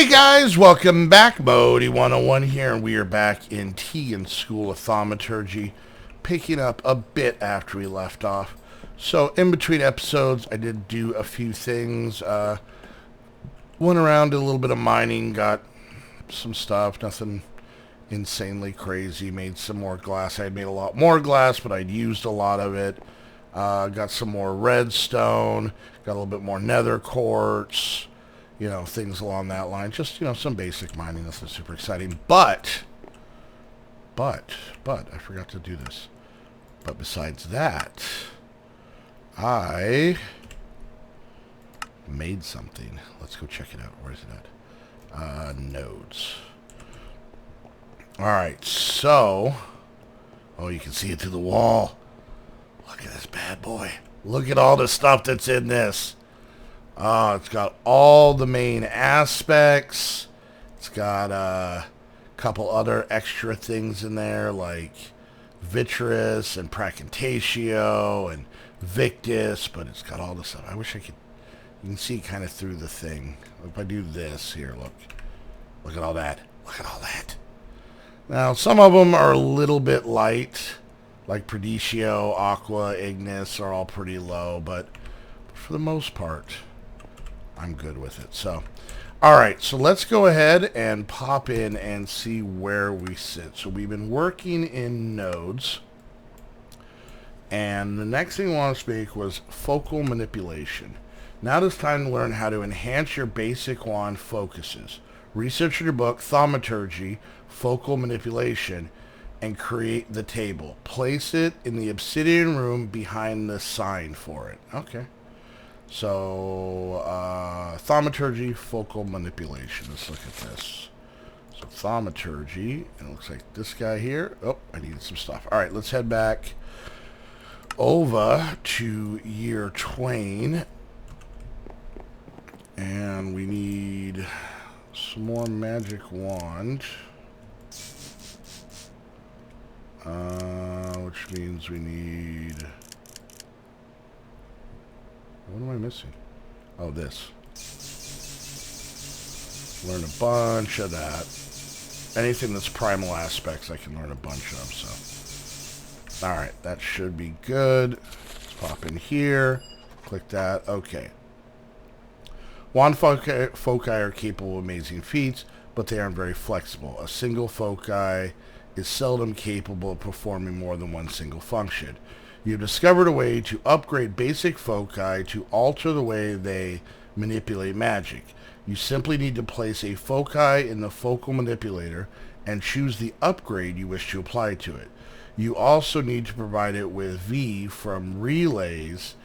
Hey guys, welcome back. Modi 101 here, and we are back in Teagan'S School of Thaumaturgy, picking up a bit after we left off. So, in between episodes, I did do a few things. Went around, did a little bit of mining, got some stuff, nothing insanely crazy. Made some more glass. I had made a lot more glass, but I'd used a lot of it. Got some more redstone, got a little bit more nether quartz. Things along that line. Just, some basic mining. Nothing super exciting. But, I forgot to do this. But besides that, I made something. Let's go check it out. Where is it at? Nodes. Alright, so, you can see it through the wall. Look at this bad boy. Look at all the stuff that's in this. It's got all the main aspects. It's got a couple other extra things in there like Vitreous and Pracantatio and Victus, but it's got all this stuff. I wish I could. You can see kind of through the thing. If I do this here, look at all that. Look at all that. Now, some of them are a little bit light, like Perditio, Aqua, Ignis are all pretty low, but for the most part, I'm good with it. So, alright, so let's go ahead and pop in and see where we sit. So we've been working in nodes, and the next thing we want to speak was focal manipulation. Now it is time to learn how to enhance your basic wand focuses. Research in your book, Thaumaturgy, Focal Manipulation, and create the table. Place it in the obsidian room behind the sign for it. Okay. So, Thaumaturgy, Focal Manipulation. Let's look at this. So, Thaumaturgy, and it looks like this guy here. Oh, I needed some stuff. Alright, let's head back over to Year Twain. And we need some more magic wand. Which means we need... What am I missing? Oh, this. Learn a bunch of that. Anything that's primal aspects I can learn a bunch of, so. Alright, that should be good. Let's pop in here. Click that. Okay. Wand foci are capable of amazing feats, but they aren't very flexible. A single foci is seldom capable of performing more than one single function. You've discovered a way to upgrade basic foci to alter the way they manipulate magic. You simply need to place a foci in the focal manipulator and choose the upgrade you wish to apply to it. You also need to provide it with V from relays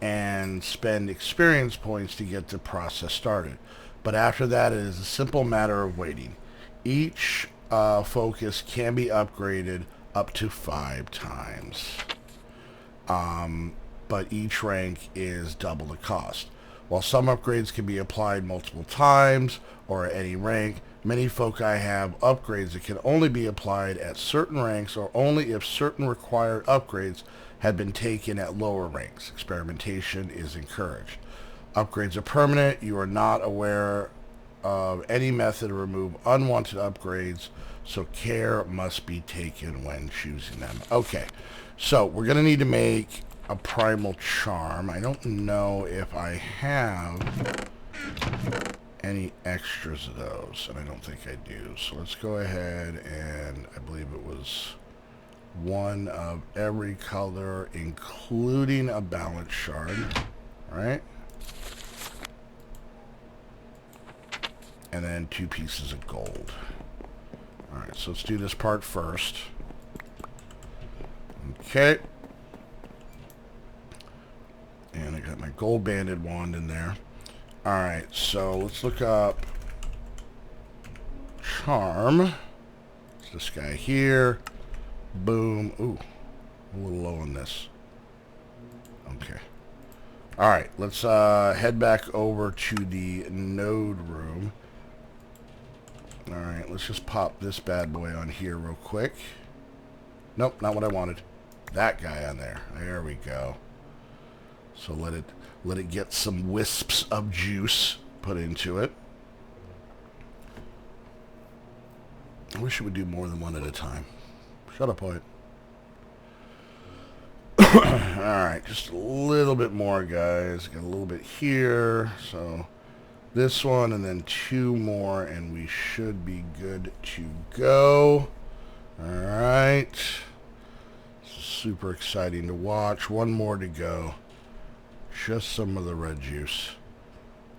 and spend experience points to get the process started. But after that, it is a simple matter of waiting. Each focus can be upgraded up to 5 times. But each rank is double the cost. While some upgrades can be applied multiple times or at any rank, many foci have upgrades that can only be applied at certain ranks or only if certain required upgrades have been taken at lower ranks. Experimentation is encouraged. Upgrades are permanent. You are not aware of any method to remove unwanted upgrades, so care must be taken when choosing them. Okay, so we're going to need to make a primal charm. I don't know if I have any extras of those, and I don't think I do. So let's go ahead and I believe it was one of every color, including a balance shard. All right. And then 2 pieces of gold. Alright, so let's do this part first. Okay. And I got my gold banded wand in there. Alright, so let's look up charm. It's this guy here. Boom. Ooh, a little low on this. Okay. Alright, let's head back over to the node room. Alright, let's just pop this bad boy on here real quick. Nope, not what I wanted. That guy on there. There we go. So let it get some wisps of juice put into it. I wish it would do more than one at a time. Shut up, Hoyt. Alright, just a little bit more, guys. Got a little bit here. So, this one, and then 2 more, and we should be good to go. Alright. Super exciting to watch. 1 more to go. Just some of the red juice.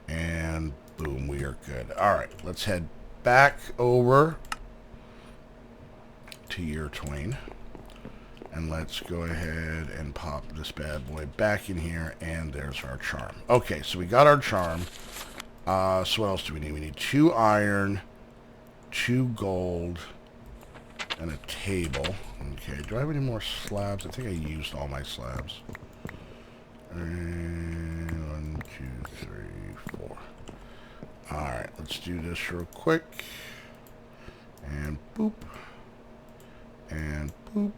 And boom, we are good. Alright, let's head back over to Year Twain. And let's go ahead and pop this bad boy back in here. And there's our charm. Okay, so we got our charm. So what else do we need? We need 2 iron, 2 gold, and a table. Okay, do I have any more slabs? I think I used all my slabs. And 1, 2, 3, 4. Alright, let's do this real quick. And boop. And boop.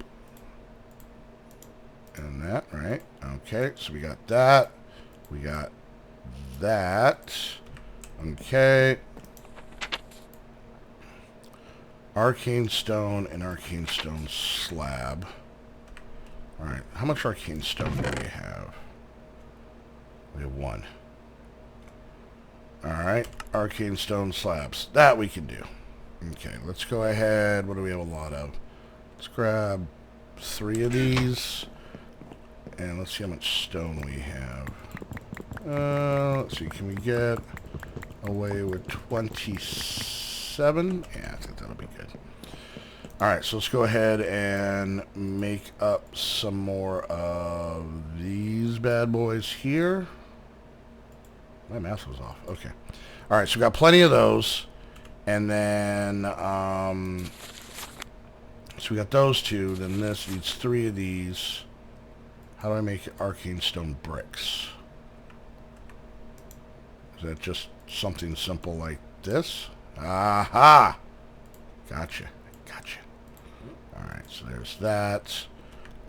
And that, right? Okay, so we got that. We got that. Okay. Arcane stone and arcane stone slab. Alright, how much arcane stone do we have? We have 1. Alright, arcane stone slabs. That we can do. Okay, let's go ahead. What do we have a lot of? Let's grab 3 of these. And let's see how much stone we have. Let's see, can we get away with 27? Yeah, I think that'll be good. Alright, so let's go ahead and make up some more of these bad boys here. My mouse was off. Okay. Alright, so we got plenty of those. And then, so we got those 2. Then this needs 3 of these. How do I make arcane stone bricks? Is that just something simple like this? Aha! Gotcha. Gotcha. Alright, so there's that.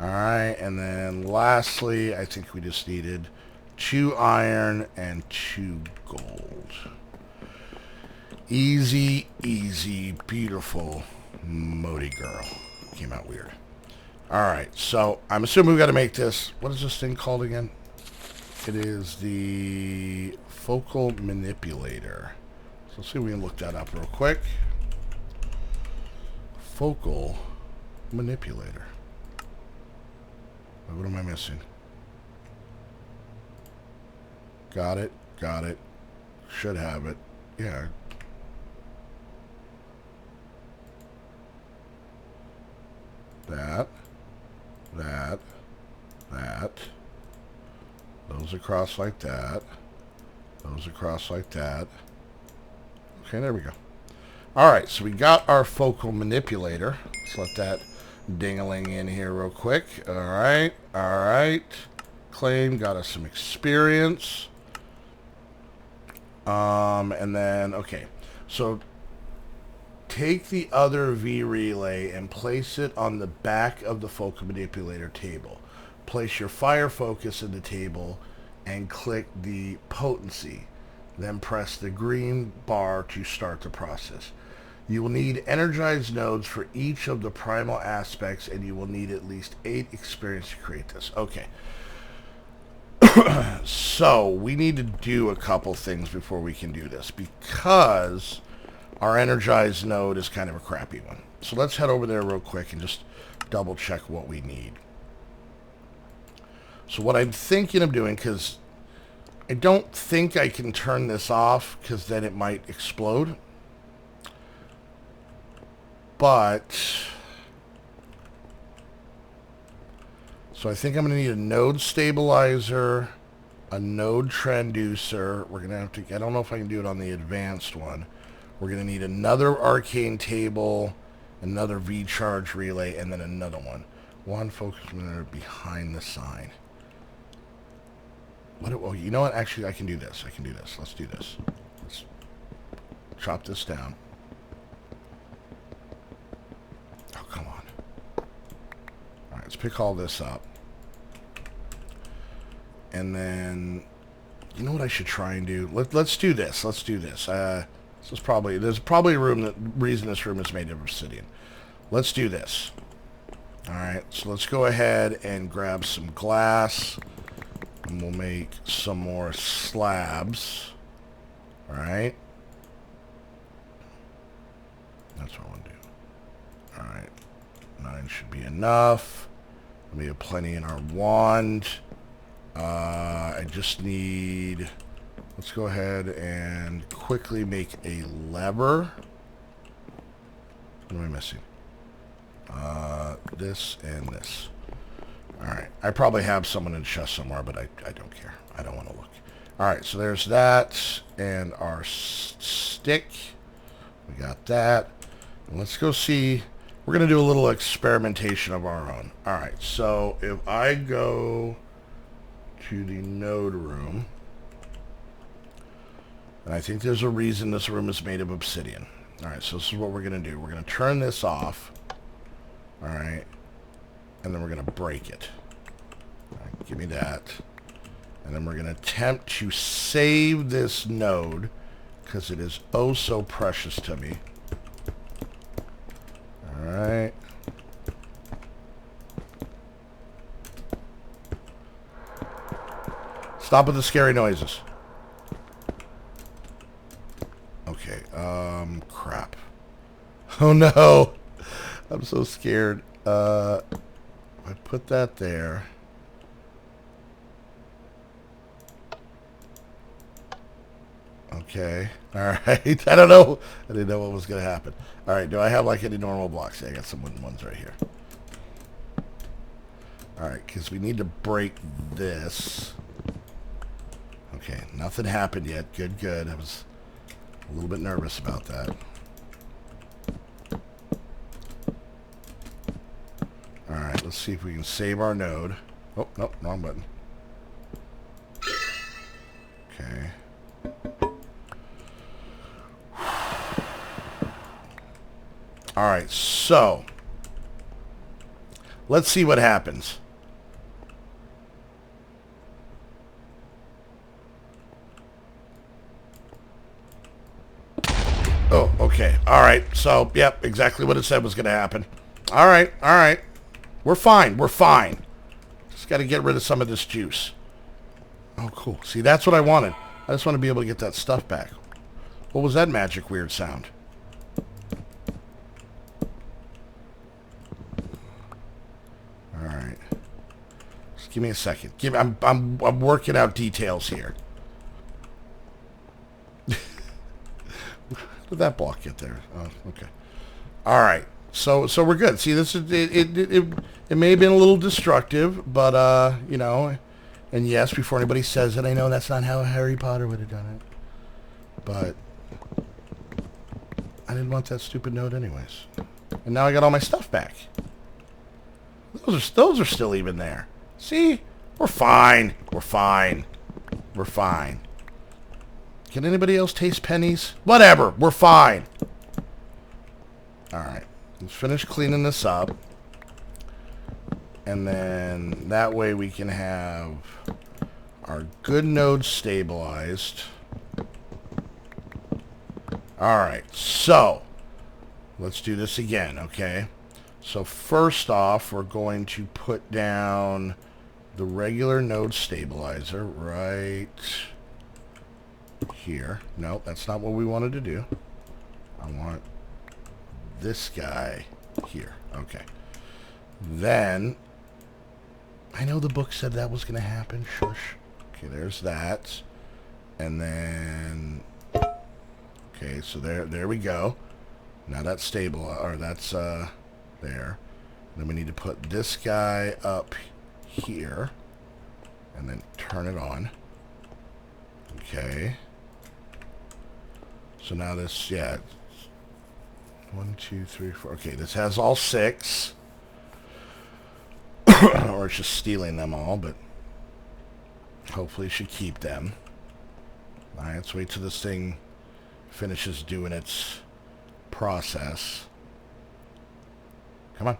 Alright, and then lastly, I think we just needed 2 iron and 2 gold. Easy, easy, beautiful, Modi girl. Came out weird. Alright, so I'm assuming we've got to make this. What is this thing called again? It is the focal manipulator. So let's see if we can look that up real quick. Focal manipulator. What am I missing? Got it. Got it. Should have it. Yeah. That. Those across like that. Those across like that. Okay, there we go. Alright, so we got our focal manipulator. Let's let that ding-a-ling in here real quick. Alright, alright. Claim, got us some experience. And then, okay. So, take the other V-relay and place it on the back of the focal manipulator table. Place your fire focus in the table and click the potency. Then press the green bar to start the process. You will need energized nodes for each of the primal aspects, and you will need at least 8 experience to create this. Okay. So, we need to do a couple things before we can do this, because our energized node is kind of a crappy one. So let's head over there real quick and just double check what we need. So what I'm thinking of doing, because I don't think I can turn this off, because then it might explode. But, so I think I'm going to need a node stabilizer, a node transducer. We're going to have to, I don't know if I can do it on the advanced one. We're going to need another arcane table, another V-charge relay, and then another one. One focus monitor behind the sign. What? Oh, you know what? Actually, I can do this. I can do this. Let's do this. Let's chop this down. Oh, come on. All right, let's pick all this up. And then, you know what I should try and do? Let's do this. Let's do this. There's probably a reason this room is made of obsidian. Let's do this. Alright, so let's go ahead and grab some glass. And we'll make some more slabs. Alright. That's what I want to do. Alright. 9 should be enough. We have plenty in our wand. I just need... Let's go ahead and quickly make a lever. What am I missing? This and this. Alright. I probably have someone in the chest somewhere, but I don't care. I don't want to look. Alright, so there's that. And our stick. We got that. And let's go see... We're going to do a little experimentation of our own. Alright, so if I go to the node room... And I think there's a reason this room is made of obsidian. Alright, so this is what we're going to do. We're going to turn this off. Alright. And then we're going to break it. Alright, give me that. And then we're going to attempt to save this node. Because it is oh so precious to me. Alright. Stop with the scary noises. Okay, crap. Oh no! I'm so scared. I put that there. Okay. Alright. I don't know. I didn't know what was going to happen. Alright, do I have like any normal blocks? Yeah, I got some wooden ones right here. Alright, because we need to break this. Okay, nothing happened yet. Good, good. I was a little bit nervous about that. Alright, let's see if we can save our node. Oh, nope, wrong button. Okay. Alright, so let's see what happens. Oh, okay. Alright, so, yep, exactly what it said was going to happen. Alright, alright. We're fine, we're fine. Just got to get rid of some of this juice. Oh, cool. See, that's what I wanted. I just want to be able to get that stuff back. What was that magic weird sound? Alright. Just give me a second. I'm working out details here. How did that block get there? Oh, okay. Alright. So we're good. See, this is it may have been a little destructive, but you know, and yes, before anybody says it, I know that's not how Harry Potter would have done it. But I didn't want that stupid note anyways. And now I got all my stuff back. Those are still even there. See? We're fine. We're fine. We're fine. Can anybody else taste pennies? Whatever. We're fine. Alright. Let's finish cleaning this up. And then that way we can have our good nodes stabilized. Alright. So, let's do this again, okay? So first off, we're going to put down the regular node stabilizer right here. No, that's not what we wanted to do. I want this guy here. Okay. Then, I know the book said that was going to happen. Shush. Okay, there's that. And then, okay, so there we go. Now that's stable, or that's, there. Then we need to put this guy up here. And then turn it on. Okay. So now this, yeah. 1, 2, 3, 4. Okay, this has all 6. Or it's just stealing them all, but hopefully it should keep them. Alright, let's wait till this thing finishes doing its process. Come on.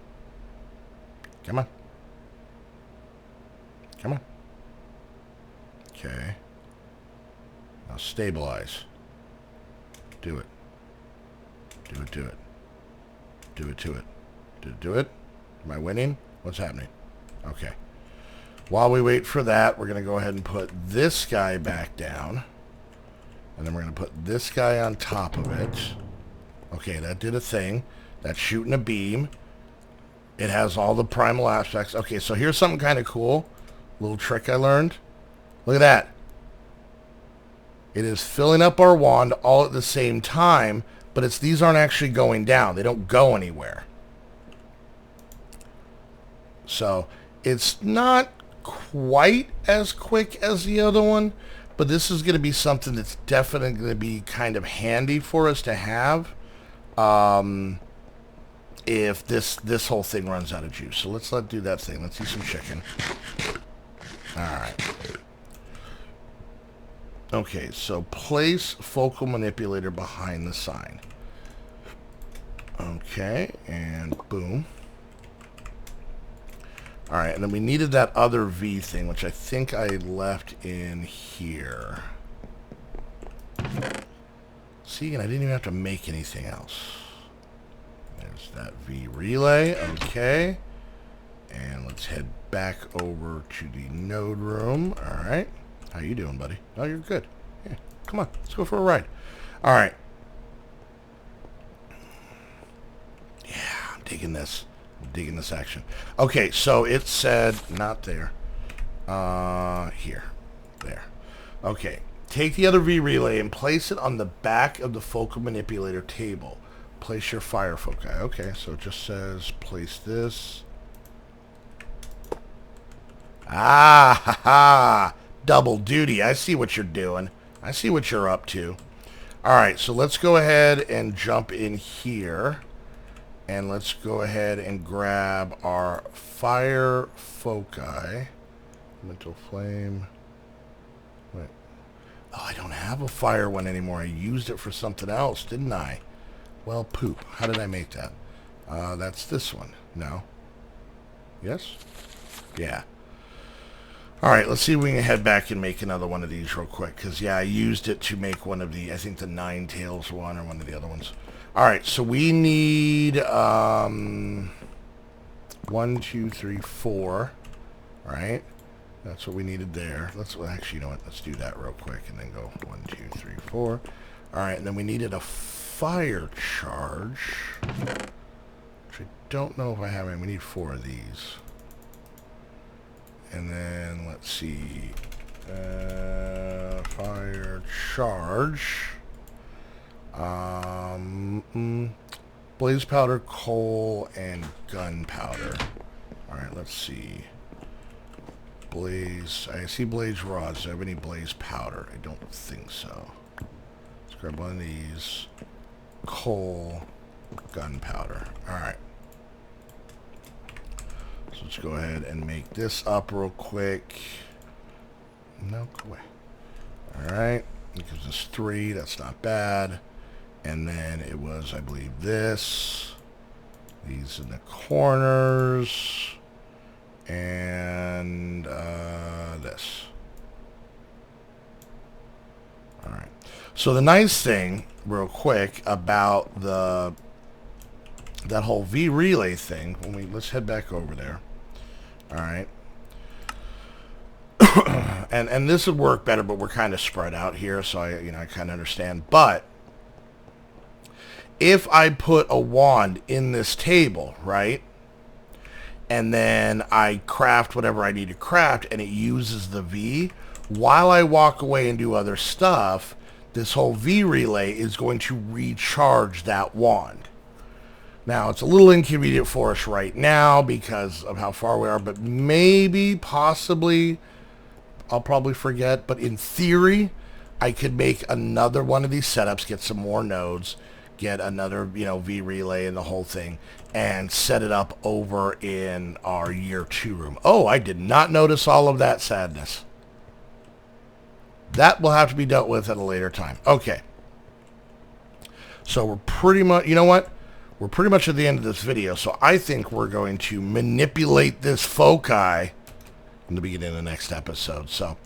Come on. Come on. Okay. Now stabilize. Do it. Do it to it. Do it to it. Did it do it? Am I winning? What's happening? Okay. While we wait for that, we're going to go ahead and put this guy back down. And then we're going to put this guy on top of it. Okay, that did a thing. That's shooting a beam. It has all the primal aspects. Okay, so here's something kind of cool. Little trick I learned. Look at that. It is filling up our wand all at the same time, but these aren't actually going down. They don't go anywhere. So it's not quite as quick as the other one, but this is going to be something that's definitely going to be kind of handy for us to have if this whole thing runs out of juice. So let's do that thing. Let's eat some chicken. All right. Okay, so place focal manipulator behind the sign. Okay, and boom. All right, and then we needed that other V thing, which I think I left in here. See, and I didn't even have to make anything else. There's that V relay, okay. And let's head back over to the node room. All right. How you doing, buddy? Oh, you're good. Yeah, come on, let's go for a ride. All right. Yeah, I'm digging this. I'm digging this action. Okay, so it said not there. Here. There. Okay. Take the other V relay and place it on the back of the focal manipulator table. Place your fire foci. Okay, so it just says place this. Ah, ha, ha. Double duty. I see what you're doing. I see what you're up to. All right, so let's go ahead and jump in here. And let's go ahead and grab our fire foci. Mental flame. Wait. Oh, I don't have a fire one anymore. I used it for something else, didn't I? Well, poop. How did I make that? That's this one. No. Yes? Yeah. All right, let's see if we can head back and make another one of these real quick. Because, yeah, I used it to make one of the, I think the Nine Tails one or one of the other ones. All right, so we need 1, 2, 3, 4. All right, that's what we needed there. Actually, you know what? Let's do that real quick and then go 1, 2, 3, 4. All right, and then we needed a fire charge, which I don't know if I have any. We need 4 of these. And then let's see, fire charge. Blaze powder, coal, and gunpowder. Alright, let's see. Blaze. I see blaze rods. Do I have any blaze powder? I don't think so. Let's grab one of these. Coal, gunpowder. Alright. So let's go ahead and make this up real quick. No, go away. Alright. It gives us 3. That's not bad. And then it was, I believe, this. These in the corners. And this. Alright. So the nice thing, real quick, about that whole V relay thing, let's head back over there. Alright. and this would work better, but we're kind of spread out here, so I kind of understand. But if I put a wand in this table, right, and then I craft whatever I need to craft, and it uses the V, while I walk away and do other stuff, this whole V relay is going to recharge that wand. Now, it's a little inconvenient for us right now because of how far we are, but maybe, possibly, I'll probably forget, but in theory, I could make another one of these setups, get some more nodes, get another, V relay and the whole thing, and set it up over in our year 2 room. Oh, I did not notice all of that sadness. That will have to be dealt with at a later time. Okay. So we're pretty much, you know what? We're pretty much at the end of this video, so I think we're going to manipulate this foci in the beginning of the next episode. So,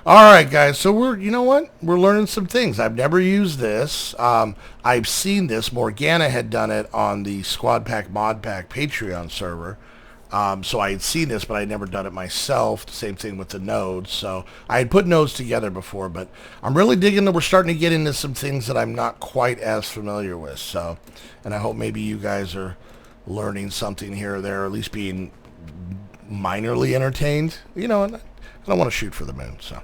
all right, guys. So you know what? We're learning some things. I've never used this. I've seen this. Morgana had done it on the Squad Pack Mod Pack Patreon server. So I had seen this, but I had never done it myself. Same thing with the nodes. So I had put nodes together before, but I'm really digging that we're starting to get into some things that I'm not quite as familiar with. So, and I hope maybe you guys are learning something here or there, or at least being minorly entertained. You know, I don't want to shoot for the moon. So,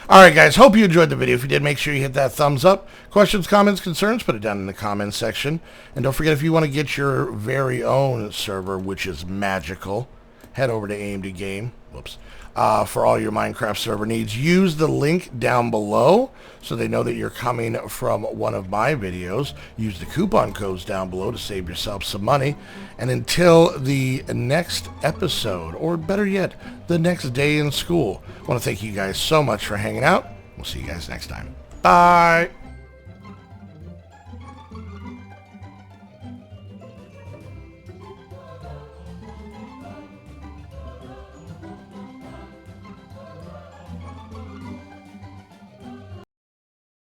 all right, guys. Hope you enjoyed the video. If you did, make sure you hit that thumbs up. Questions, comments, concerns, put it down in the comments section. And don't forget, if you want to get your very own server, which is magical, head over to AMD Game. Whoops. For all your Minecraft server needs, use the link down below so they know that you're coming from one of my videos. Use the coupon codes down below to save yourself some money. And until the next episode, or better yet, the next day in school, I want to thank you guys so much for hanging out. We'll see you guys next time. Bye!